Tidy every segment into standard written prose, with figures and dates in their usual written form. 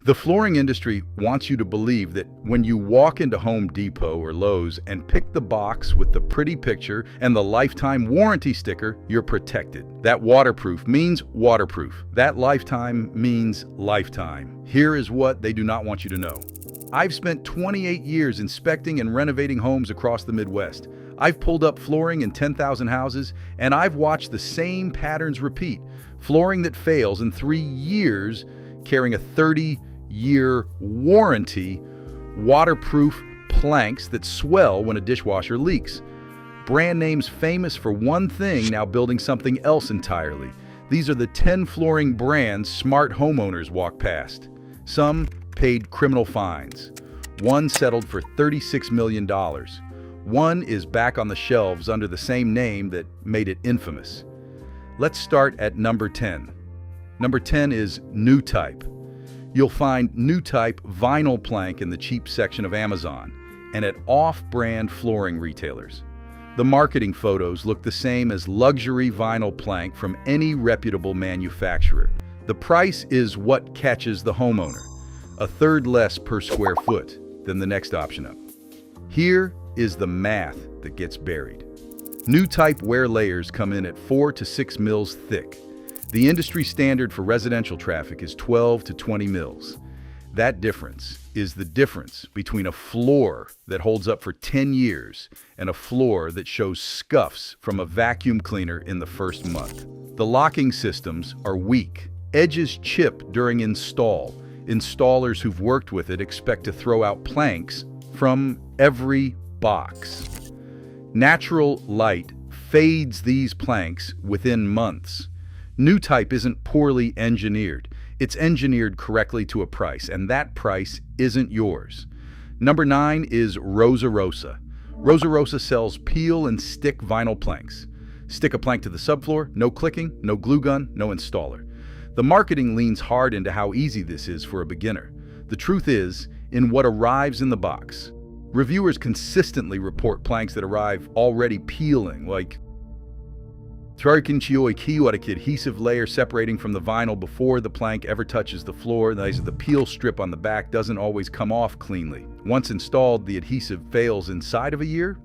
The flooring industry wants you to believe that when you walk into Home Depot or Lowe's and pick the box with the pretty picture and the lifetime warranty sticker, you're protected. That waterproof means waterproof. That lifetime means lifetime. Here is what they do not want you to know. I've spent 28 years inspecting and renovating homes across the Midwest. I've pulled up flooring in 10,000 houses, and I've watched the same patterns repeat. Flooring that fails in 3 years, carrying a 30-year warranty, waterproof planks that swell when a dishwasher leaks. Brand names famous for one thing now building something else entirely. These are the 10 flooring brands smart homeowners walk past. Some paid criminal fines. One settled for $36 million. One is back on the shelves under the same name that made it infamous. Let's start at number 10. Number 10 is New Type. You'll find New Type vinyl plank in the cheap section of Amazon and at off-brand flooring retailers. The marketing photos look the same as luxury vinyl plank from any reputable manufacturer. The price is what catches the homeowner, a third less per square foot than the next option up. Here is the math that gets buried. New Type wear layers come in at 4 to 6 mils thick. The industry standard for residential traffic is 12 to 20 mils. That difference is the difference between a floor that holds up for 10 years and a floor that shows scuffs from a vacuum cleaner in the first month. The locking systems are weak. Edges chip during install. Installers who've worked with it expect to throw out planks from every box. Natural light fades these planks within months. New Type isn't poorly engineered. It's engineered correctly to a price, and that price isn't yours. Number 9 is Rosa Rosa. Rosa Rosa sells peel and stick vinyl planks. Stick a plank to the subfloor, no clicking, no glue gun, no installer. The marketing leans hard into how easy this is for a beginner. The truth is in what arrives in the box. Reviewers consistently report planks that arrive already peeling, like adhesive layer separating from the vinyl before the plank ever touches the floor. The peel strip on the back doesn't always come off cleanly. Once installed, the adhesive fails inside of a year.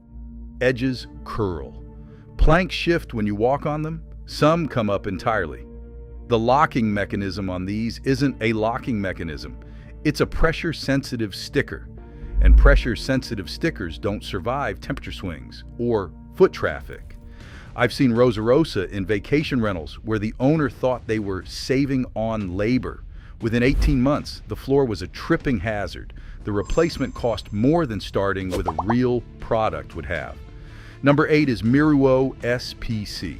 Edges curl. Planks shift when you walk on them. Some come up entirely. The locking mechanism on these isn't a locking mechanism. It's a pressure-sensitive sticker. And pressure-sensitive stickers don't survive temperature swings or foot traffic. I've seen Rosa Rosa in vacation rentals where the owner thought they were saving on labor. Within 18 months, the floor was a tripping hazard. The replacement cost more than starting with a real product would have. Number 8 is Miruo SPC.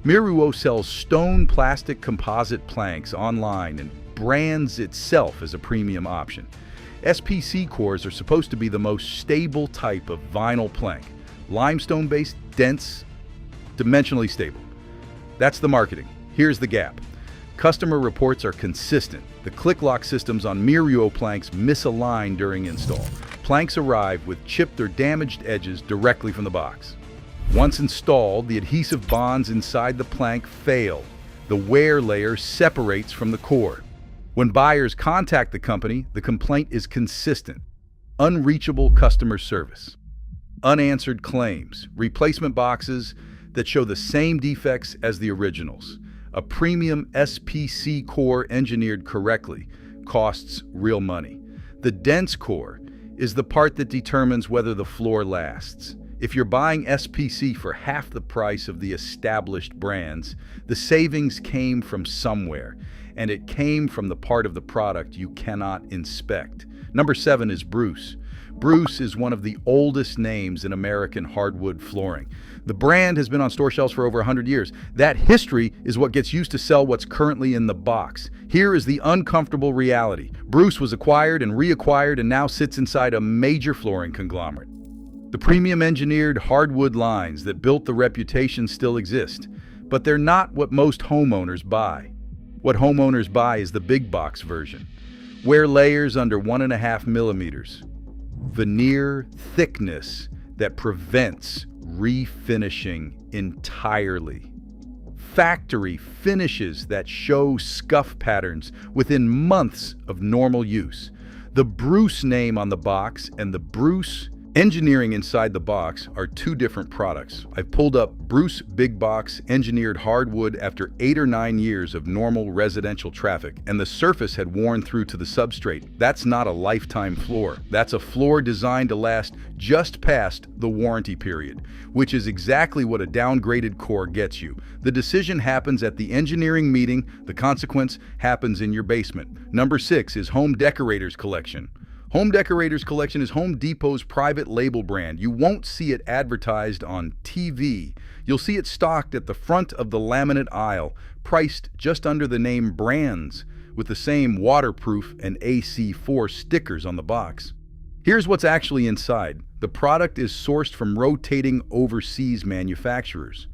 Miruo sells stone plastic composite planks online and brands itself as a premium option. SPC cores are supposed to be the most stable type of vinyl plank. Limestone-based, dense, dimensionally stable. That's the marketing. Here's the gap. Customer reports are consistent. The click-lock systems on Miruo planks misalign during install. Planks arrive with chipped or damaged edges directly from the box. Once installed, the adhesive bonds inside the plank fail. The wear layer separates from the core. When buyers contact the company, the complaint is consistent. Unreachable customer service. Unanswered claims. Replacement boxes that show the same defects as the originals. A premium SPC core engineered correctly costs real money. The dense core is the part that determines whether the floor lasts. If you're buying SPC for half the price of the established brands, the savings came from somewhere, and it came from the part of the product you cannot inspect. Number 7 is Bruce. Bruce is one of the oldest names in American hardwood flooring. The brand has been on store shelves for over 100 years. That history is what gets used to sell what's currently in the box. Here is the uncomfortable reality. Bruce was acquired and reacquired and now sits inside a major flooring conglomerate. The premium engineered hardwood lines that built the reputation still exist, but they're not what most homeowners buy. What homeowners buy is the big box version. Wear layers under 1.5 millimeters. Veneer thickness that prevents refinishing entirely. factory finishes that show scuff patterns within months of normal use. The Bruce name on the box and the Bruce engineering inside the box are two different products. I've pulled up Bruce Big Box engineered hardwood after 8 or 9 years of normal residential traffic, and the surface had worn through to the substrate. That's not a lifetime floor. That's a floor designed to last just past the warranty period, which is exactly what a downgraded core gets you. The decision happens at the engineering meeting. The consequence happens in your basement. Number 6 is Home Decorators Collection. Home Decorators Collection is Home Depot's private label brand. You won't see it advertised on TV. You'll see it stocked at the front of the laminate aisle, priced just under the name Brands, with the same waterproof and AC4 stickers on the box. Here's what's actually inside. The product is sourced from rotating overseas manufacturers.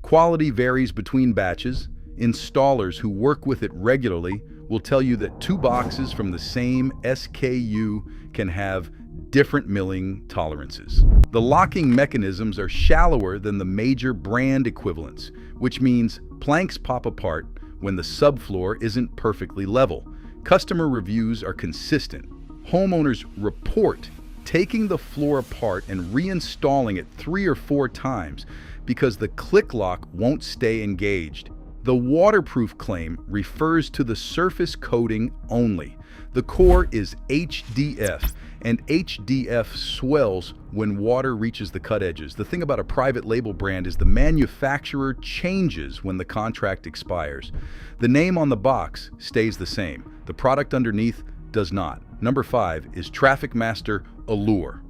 Quality varies between batches. Installers who work with it regularly will tell you that 2 boxes from the same SKU can have different milling tolerances. The locking mechanisms are shallower than the major brand equivalents, which means planks pop apart when the subfloor isn't perfectly level. Customer reviews are consistent. Homeowners report taking the floor apart and reinstalling it 3 or 4 times because the click lock won't stay engaged. The waterproof claim refers to the surface coating only. The core is HDF, and HDF swells when water reaches the cut edges. The thing about a private label brand is the manufacturer changes when the contract expires. The name on the box stays the same. The product underneath does not. Number 5 is Traffic Master Allure.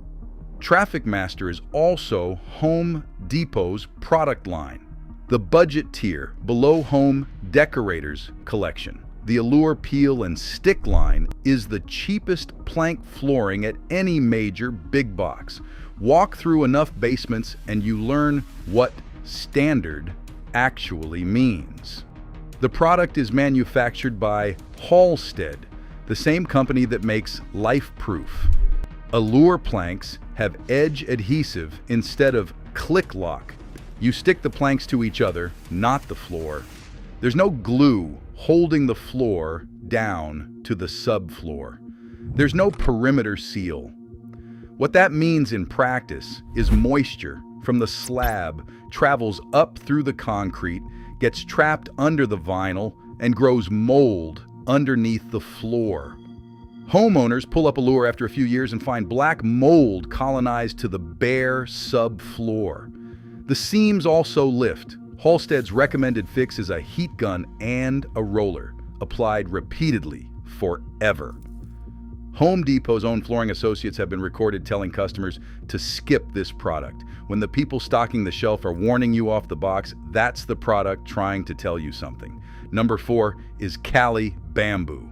Traffic Master is also Home Depot's product line. The budget tier below Home Decorators Collection. The Allure Peel and Stick line is the cheapest plank flooring at any major big box. Walk through enough basements and you learn what standard actually means. The product is manufactured by Halstead, the same company that makes LifeProof. Allure planks have edge adhesive instead of click lock. You stick the planks to each other, not the floor. There's no glue holding the floor down to the subfloor. There's no perimeter seal. What that means in practice is moisture from the slab travels up through the concrete, gets trapped under the vinyl, and grows mold underneath the floor. Homeowners pull up Allure after a few years and find black mold colonized to the bare subfloor. The seams also lift. Halstead's recommended fix is a heat gun and a roller, applied repeatedly forever. Home Depot's own flooring associates have been recorded telling customers to skip this product. When the people stocking the shelf are warning you off the box, that's the product trying to tell you something. Number 4 is Cali Bamboo.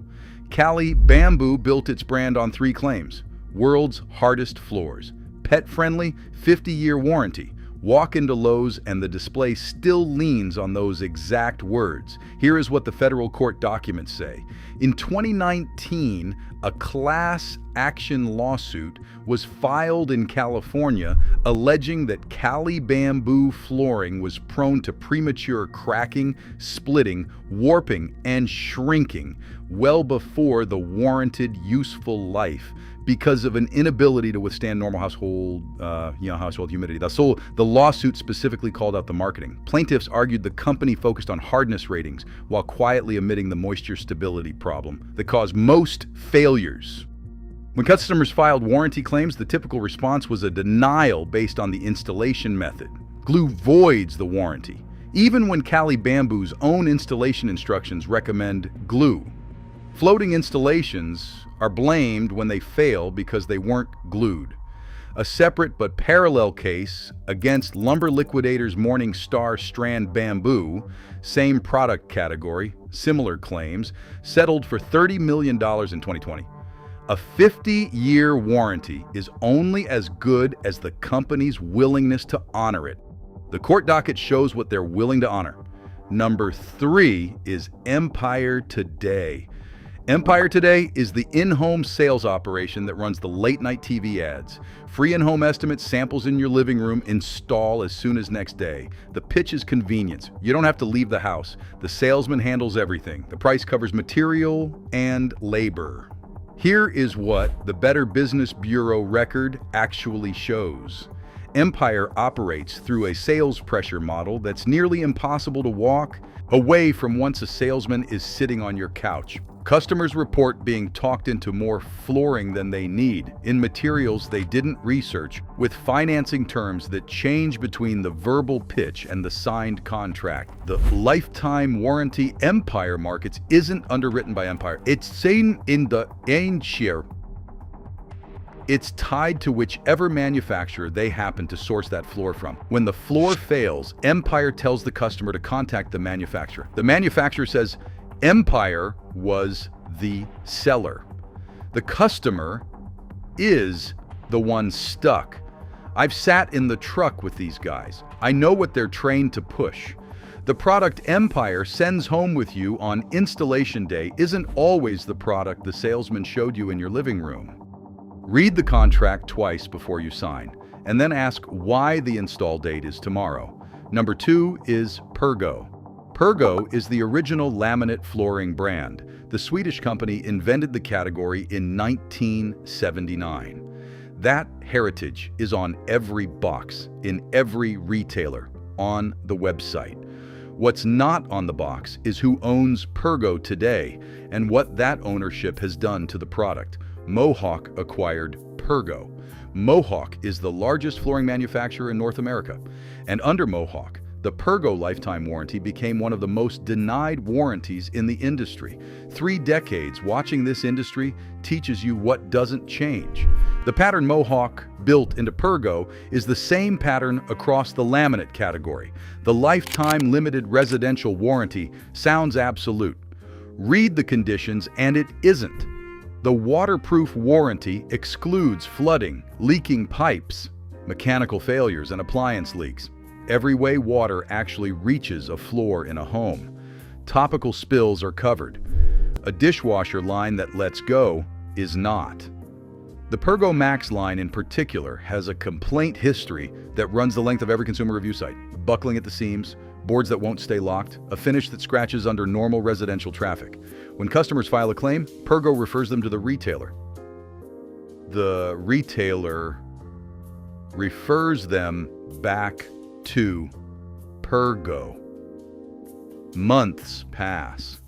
Cali Bamboo built its brand on 3 claims. World's hardest floors. Pet-friendly, 50-year warranty. Walk into Lowe's and the display still leans on those exact words. Here is what the federal court documents say. In 2019, a class action lawsuit was filed in California alleging that Cali Bamboo flooring was prone to premature cracking, splitting, warping, and shrinking well before the warranted useful life because of an inability to withstand normal household humidity. So the lawsuit specifically called out the marketing. Plaintiffs argued the company focused on hardness ratings while quietly omitting the moisture stability problem that caused most failures. When customers filed warranty claims, the typical response was a denial based on the installation method. Glue voids the warranty, even when Cali Bamboo's own installation instructions recommend glue. Floating installations are blamed when they fail because they weren't glued. A separate but parallel case against Lumber Liquidators Morning Star Strand Bamboo, same product category, similar claims, settled for $30 million in 2020. A 50-year warranty is only as good as the company's willingness to honor it. The court docket shows what they're willing to honor. Number 3 is Empire Today. Empire today is the in-home sales operation that runs the late-night TV ads. Free in-home estimates, samples in your living room, install as soon as next day. The pitch is convenience. You don't have to leave the house. The salesman handles everything. The price covers material and labor. Here is what the Better Business Bureau record actually shows. Empire operates through a sales pressure model that's nearly impossible to walk away from once a salesman is sitting on your couch. Customers report being talked into more flooring than they need, in materials they didn't research, with financing terms that change between the verbal pitch and the signed contract. The lifetime warranty Empire markets isn't underwritten by Empire. It's seen in the share. It's tied to whichever manufacturer they happen to source that floor from. When the floor fails, Empire tells the customer to contact the manufacturer. The manufacturer says Empire was the seller. The customer is the one stuck. I've sat in the truck with these guys. I know what they're trained to push. The product Empire sends home with you on installation day isn't always the product the salesman showed you in your living room. Read the contract twice before you sign, and then ask why the install date is tomorrow. Number 2 is Pergo. Pergo is the original laminate flooring brand. The Swedish company invented the category in 1979. That heritage is on every box, in every retailer, on the website. What's not on the box is who owns Pergo today and what that ownership has done to the product. Mohawk acquired Pergo. Mohawk is the largest flooring manufacturer in North America, and under Mohawk, the Pergo lifetime warranty became one of the most denied warranties in the industry. 3 decades watching this industry teaches you what doesn't change. The pattern Mohawk built into Pergo is the same pattern across the laminate category. The lifetime limited residential warranty sounds absolute. Read the conditions and it isn't. The waterproof warranty excludes flooding, leaking pipes, mechanical failures, and appliance leaks. Every way water actually reaches a floor in a home. Topical spills are covered. A dishwasher line that lets go is not. The Pergo Max line in particular has a complaint history that runs the length of every consumer review site. Buckling at the seams, boards that won't stay locked, a finish that scratches under normal residential traffic. When customers file a claim, Pergo refers them to the retailer. The retailer refers them back to Pergo. Months pass.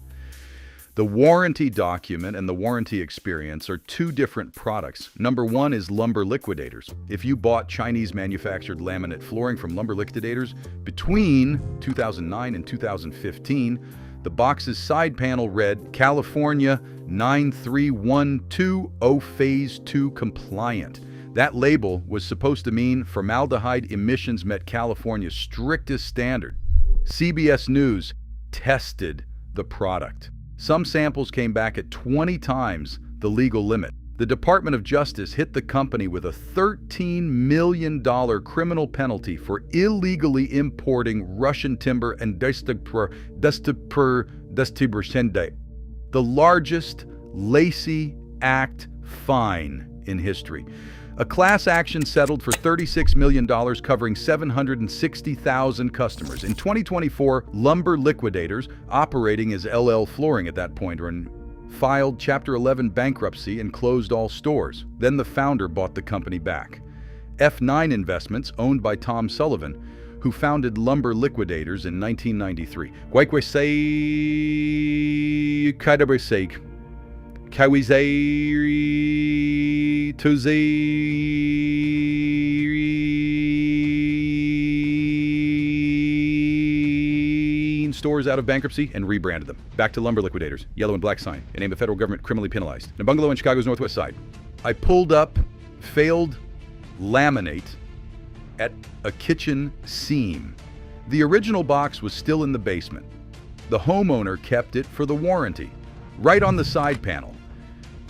The warranty document and the warranty experience are 2 different products. Number 1 is Lumber Liquidators. If you bought Chinese manufactured laminate flooring from Lumber Liquidators between 2009 and 2015, the box's side panel read California 93120 Phase 2 compliant. That label was supposed to mean formaldehyde emissions met California's strictest standard. CBS News tested the product. Some samples came back at 20 times the legal limit. The Department of Justice hit the company with a $13 million criminal penalty for illegally importing Russian timber and the largest Lacey Act fine in history. A class action settled for $36 million, covering 760,000 customers. In 2024, Lumber Liquidators, operating as LL Flooring at that point, filed Chapter 11 bankruptcy and closed all stores. Then the founder bought the company back. F9 Investments, owned by Tom Sullivan, who founded Lumber Liquidators in 1993. Stores out of bankruptcy and rebranded them. Back to Lumber Liquidators, yellow and black sign, a name the federal government criminally penalized. In a bungalow in Chicago's Northwest Side. I pulled up failed laminate at a kitchen seam. The original box was still in the basement. The homeowner kept it for the warranty. Right on the side panel.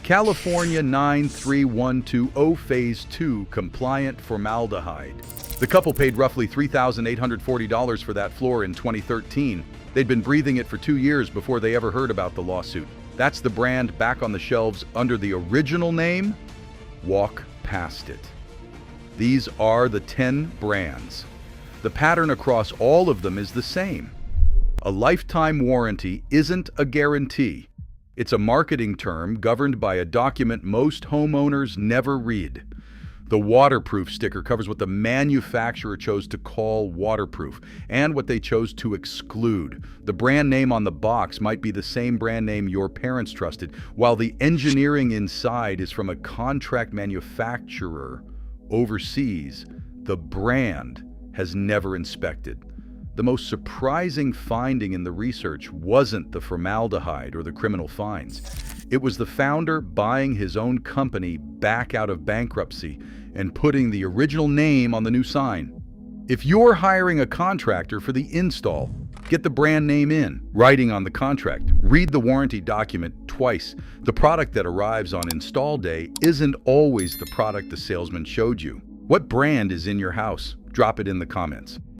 California 93120 Phase 2 compliant formaldehyde. The couple paid roughly $3,840 for that floor in 2013. They'd been breathing it for 2 years before they ever heard about the lawsuit. That's the brand back on the shelves under the original name. Walk past it. These are the 10 brands. The pattern across all of them is the same. A lifetime warranty isn't a guarantee. It's a marketing term governed by a document most homeowners never read. The waterproof sticker covers what the manufacturer chose to call waterproof and what they chose to exclude. The brand name on the box might be the same brand name your parents trusted, while the engineering inside is from a contract manufacturer overseas the brand has never inspected. The most surprising finding in the research wasn't the formaldehyde or the criminal fines. It was the founder buying his own company back out of bankruptcy and putting the original name on the new sign. If you're hiring a contractor for the install, get the brand name in writing on the contract. Read the warranty document twice. The product that arrives on install day isn't always the product the salesman showed you. What brand is in your house? Drop it in the comments.